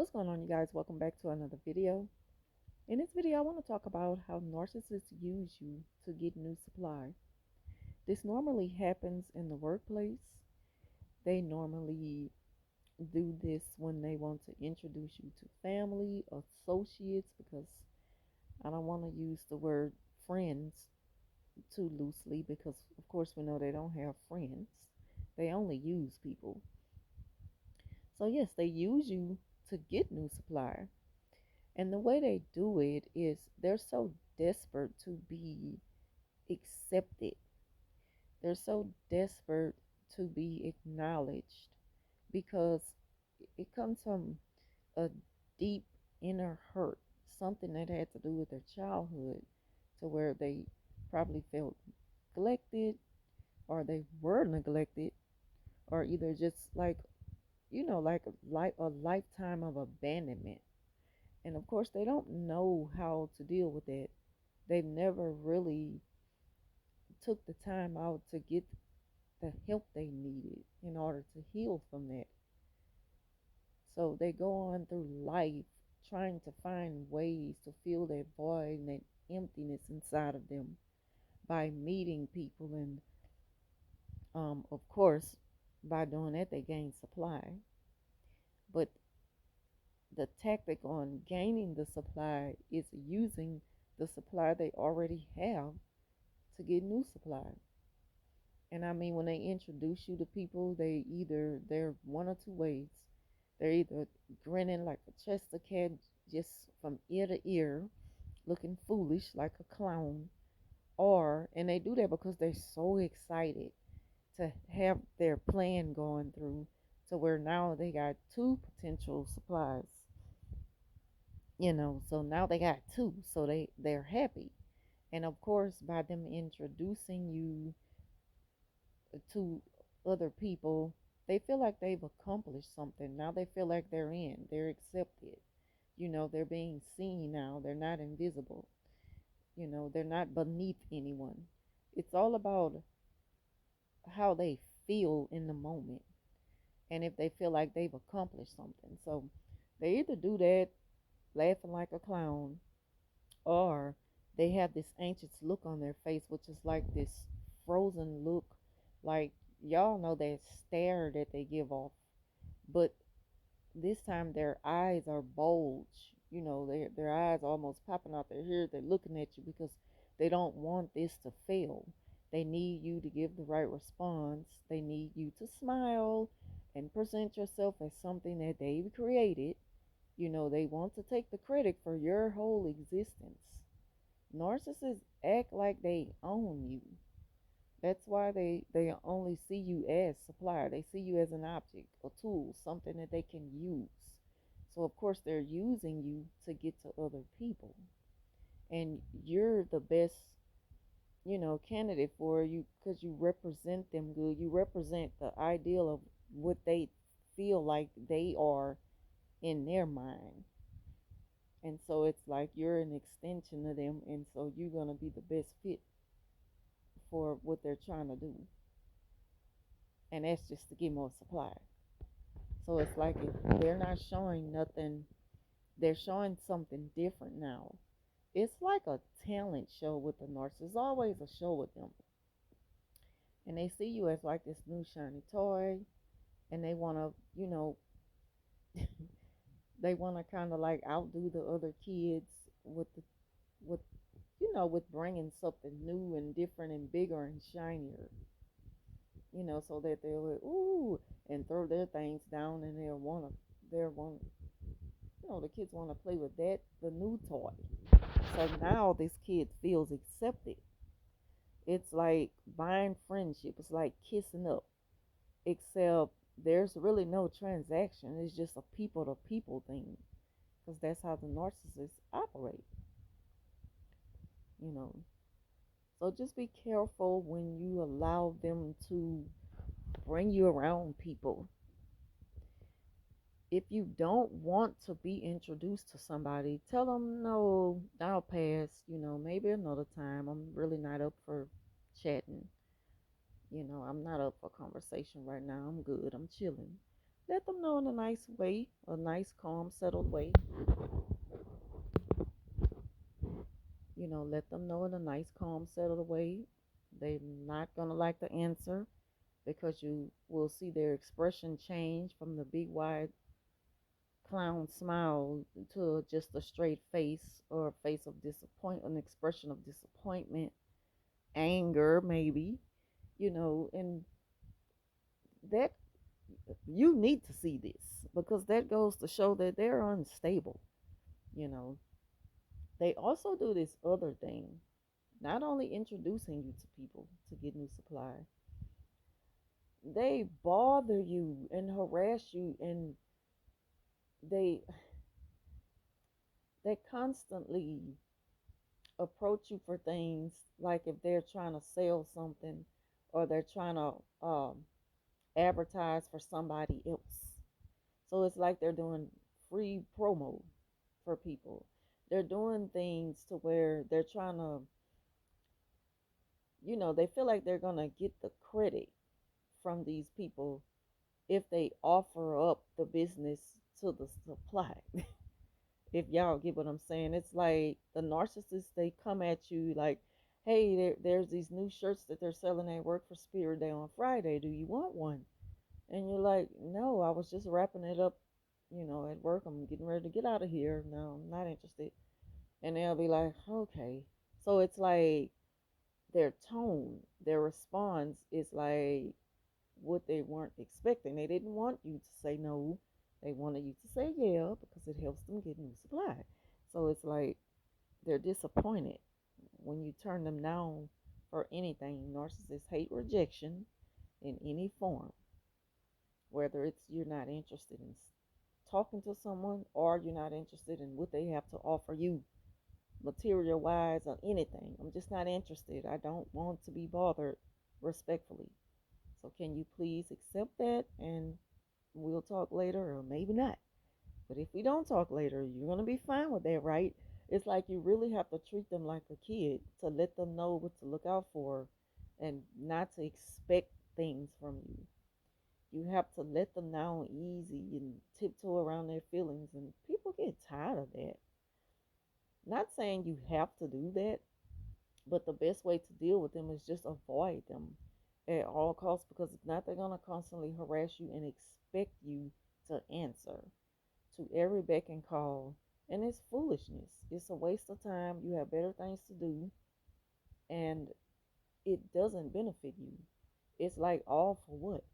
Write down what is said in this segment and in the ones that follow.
What's going on, you guys? Welcome back to another video. In this video, I want to talk about how narcissists use you to get new supply. This normally happens in the workplace. They normally do this when they want to introduce you to family, associates, because I don't want to use the word friends too loosely because, of course, we know they don't have friends. They only use people. So, yes, they use you to get new supply. And the way they do it is they're so desperate to be accepted. They're so desperate to be acknowledged because it comes from a deep inner hurt, something that had to do with their childhood, to where they probably felt neglected or they were neglected, or either just like a lifetime of abandonment. And of course, they don't know how to deal with that. They've never really took the time out to get the help they needed in order to heal from that. So they go on through life trying to find ways to fill that void and that emptiness inside of them by meeting people. And of course, by doing that, they gain supply. But the tactic on gaining the supply is using the supply they already have to get new supply. And I mean, when they introduce you to people, they're one or two ways. They're either grinning like a Chester cat, just from ear to ear, looking foolish like a clown, and they do that because they're so excited to have their plan going through, to where now they got two potential supplies. So now they got two, so they're happy. And of course, by them introducing you to other people, they feel like they've accomplished something. Now they feel like they're accepted. They're being seen now. They're not invisible. They're not beneath anyone. It's all about how they feel in the moment and if they feel like they've accomplished something. So they either do that laughing like a clown, or they have this anxious look on their face, which is like this frozen look, like y'all know that stare that they give off, but this time their eyes are bulge. Their eyes almost popping out their head. They're looking at you because they don't want this to fail. They need you to give the right response. They need you to smile and present yourself as something that they've created. They want to take the credit for your whole existence. Narcissists act like they own you. That's why they only see you as supply. They see you as an object, a tool, something that they can use. So of course they're using you to get to other people. And you're the best, candidate for you because you represent them good. You represent the ideal of what they feel like they are in their mind. And so it's like you're an extension of them, and so you're going to be the best fit for what they're trying to do. And that's just to get more supply. So it's like if they're not showing nothing, they're showing something different now. It's like a talent show with the narcissist. It's always a show with them. And they see you as like this new shiny toy, and they want to, they want to kind of like outdo the other kids with with with bringing something new and different and bigger and shinier. So that they'll like, ooh, and throw their things down, and they'll want the kids want to play with the new toy. So now this kid feels accepted. It's like buying friendship. It's like kissing up, except there's really no transaction. It's just a people to people thing, because that's how the narcissists operate. You know. So just be careful when you allow them to bring you around people. If you don't want to be introduced to somebody, tell them no, I'll pass, maybe another time. I'm really not up for chatting. I'm not up for conversation right now. I'm good. I'm chilling. Let them know in a nice way, a nice, calm, settled way. Let them know in a nice, calm, settled way. They're not going to like the answer because you will see their expression change from the big, wide clown smile to just a straight face or a face of disappointment, an expression of disappointment, anger, maybe, and that you need to see this because that goes to show that they're unstable. You know, they also do this other thing, not only introducing you to people to get new supply, they bother you and harass you, and they they constantly approach you for things like if they're trying to sell something or they're trying to advertise for somebody else. So it's like they're doing free promo for people. They're doing things to where they're trying to, they feel like they're going to get the credit from these people if they offer up the business to the supply. If y'all get what I'm saying, it's like the narcissists, they come at you like, hey, there's these new shirts that they're selling at work for Spirit Day on Friday. Do you want one? And you're like, no, I was just wrapping it up, at work. I'm getting ready to get out of here. No, I'm not interested. And they'll be like, okay. So it's like their tone, their response is like what they weren't expecting. They didn't want you to say no. They wanted you to say yeah because it helps them get new supply. So it's like they're disappointed when you turn them down for anything. Narcissists hate rejection in any form, whether it's you're not interested in talking to someone or you're not interested in what they have to offer you material wise or anything. I'm just not interested. I don't want to be bothered, respectfully. So can you please accept that and we'll talk later, or maybe not. But if we don't talk later, you're going to be fine with that, right? It's like you really have to treat them like a kid to let them know what to look out for and not to expect things from you. You have to let them down easy and tiptoe around their feelings, and people get tired of that. Not saying you have to do that, but the best way to deal with them is just avoid them at all costs, because if not, they're going to constantly harass you and expect you to answer to every beck and call. And it's foolishness. It's a waste of time. You have better things to do, and it doesn't benefit you. It's like, all for what?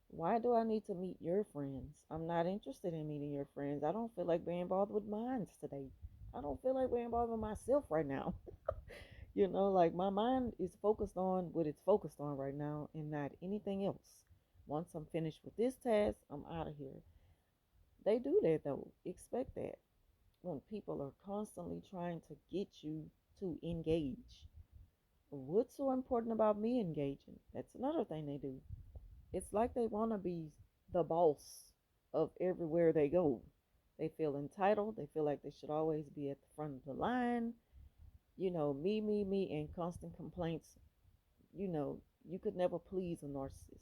Why do I need to meet your friends? I'm not interested in meeting your friends. I don't feel like being bothered with mine today. I don't feel like being bothered with myself right now. Like my mind is focused on what it's focused on right now and not anything else. Once I'm finished with this task, I'm out of here. They do that though. Expect that when people are constantly trying to get you to engage. What's so important about me engaging? That's another thing they do. It's like they want to be the boss of everywhere they go. They feel entitled. They feel like they should always be at the front of the line. Me, and constant complaints. You could never please a narcissist.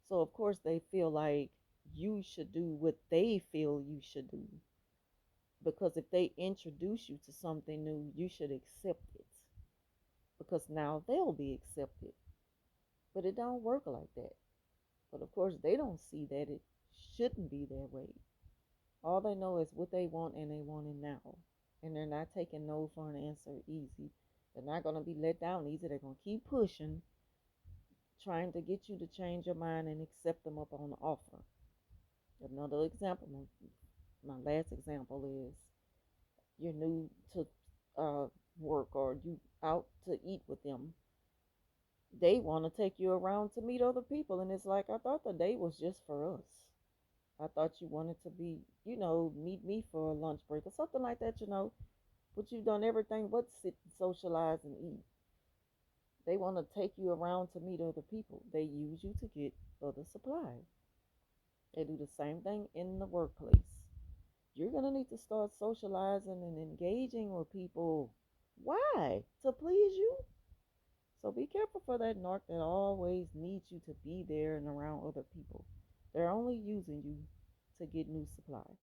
So, of course, they feel like you should do what they feel you should do. Because if they introduce you to something new, you should accept it. Because now they'll be accepted. But it don't work like that. But of course, they don't see that it shouldn't be that way. All they know is what they want, and they want it now. And they're not taking no for an answer easy. They're not going to be let down easy. They're going to keep pushing, trying to get you to change your mind and accept them up on the offer. Another example, my last example is you're new to work or you out to eat with them. They want to take you around to meet other people, and it's like, I thought the date was just for us. I thought you wanted to be, meet me for a lunch break or something like that. But you've done everything but sit and socialize and eat. They want to take you around to meet other people. They use you to get other supply. They do the same thing in the workplace. You're going to need to start socializing and engaging with people. Why? To please you? So be careful for that narc that always needs you to be there and around other people. They're only using you to get new supply.